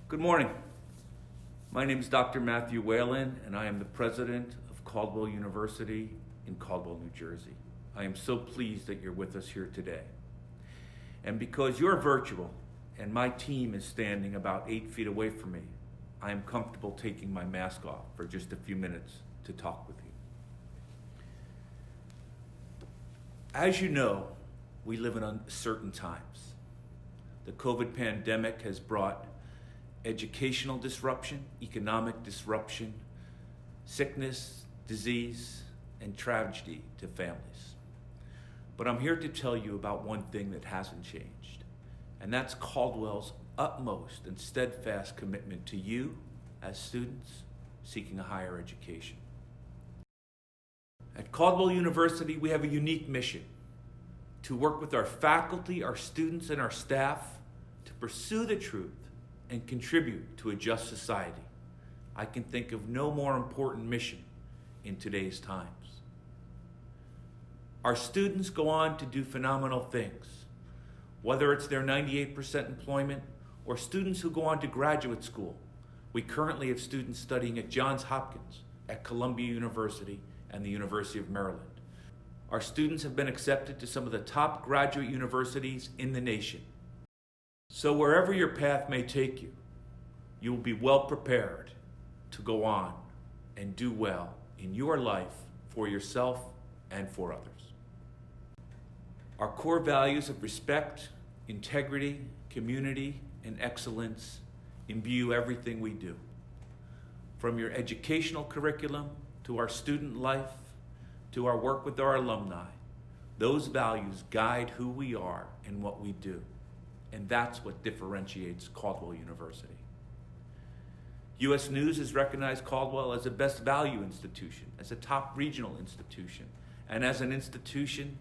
Good morning. My name is Dr. Matthew Whelan, and I am the President of Caldwell University in Caldwell, New Jersey. I am so pleased that you're with us here today. And because you're virtual and my team is standing about 8 feet away from me, I am comfortable taking my mask off for just a few minutes to talk with you. As you know, we live in uncertain times. The COVID pandemic has brought educational disruption, economic disruption, sickness, disease, and tragedy to families. But I'm here to tell you about one thing that hasn't changed, and that's Caldwell's utmost and steadfast commitment to you as students seeking a higher education. At Caldwell University, we have a unique mission to work with our faculty, our students, and our staff to pursue the truth and contribute to a just society. I can think of no more important mission in today's times. Our students go on to do phenomenal things, whether it's their 98% employment or students who go on to graduate school. We currently have students studying at Johns Hopkins, at Columbia University, and the University of Maryland. Our students have been accepted to some of the top graduate universities in the nation. So wherever your path may take you, you will be well prepared to go on and do well in your life for yourself and for others. Our core values of respect, integrity, community, and excellence imbue everything we do. From your educational curriculum to our student life to our work with our alumni, those values guide who we are and what we do. And that's what differentiates Caldwell University. U.S. News has recognized Caldwell as a best value institution, as a top regional institution, and as an institution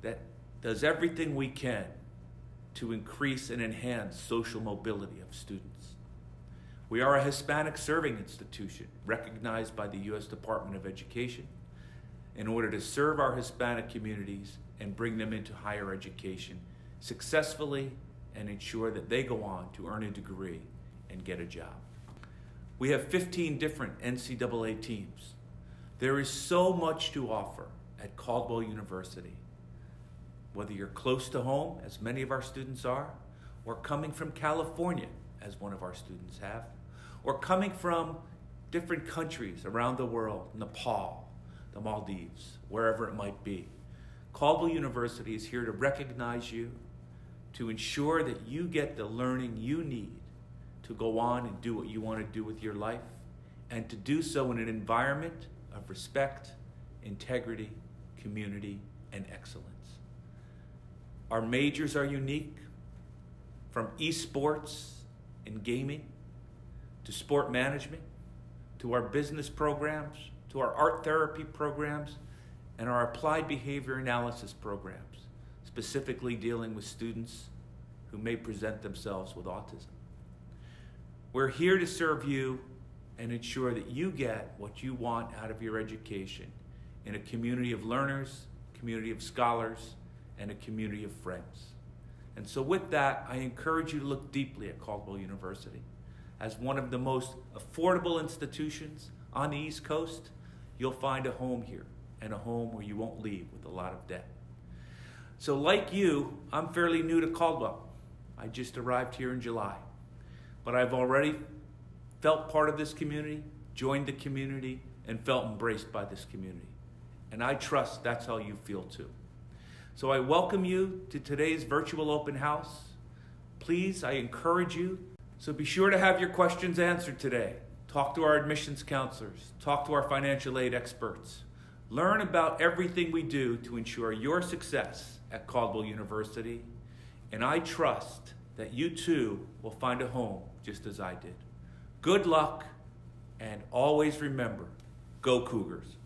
that does everything we can to increase and enhance social mobility of students. We are a Hispanic serving institution recognized by the U.S. Department of Education in order to serve our Hispanic communities and bring them into higher education successfully and ensure that they go on to earn a degree and get a job. We have 15 different NCAA teams. There is so much to offer at Caldwell University. Whether you're close to home, as many of our students are, or coming from California, as one of our students have, or coming from different countries around the world, Nepal, the Maldives, wherever it might be. Caldwell University is here to recognize you, to ensure that you get the learning you need to go on and do what you want to do with your life, and to do so in an environment of respect, integrity, community, and excellence. Our majors are unique, from esports and gaming, to sport management, to our business programs, to our art therapy programs, and our applied behavior analysis programs, specifically dealing with students who may present themselves with autism. We're here to serve you and ensure that you get what you want out of your education in a community of learners, community of scholars, and a community of friends. And so with that, I encourage you to look deeply at Caldwell University. As one of the most affordable institutions on the East Coast, you'll find a home here, and a home where you won't leave with a lot of debt. So like you, I'm fairly new to Caldwell. I just arrived here in July. But I've already felt part of this community, joined the community, and felt embraced by this community. And I trust that's how you feel too. So I welcome you to today's virtual open house. Please, I encourage you. So be sure to have your questions answered today. Talk to our admissions counselors. Talk to our financial aid experts. Learn about everything we do to ensure your success at Caldwell University. And I trust that you too will find a home just as I did. Good luck, and always remember, go Cougars.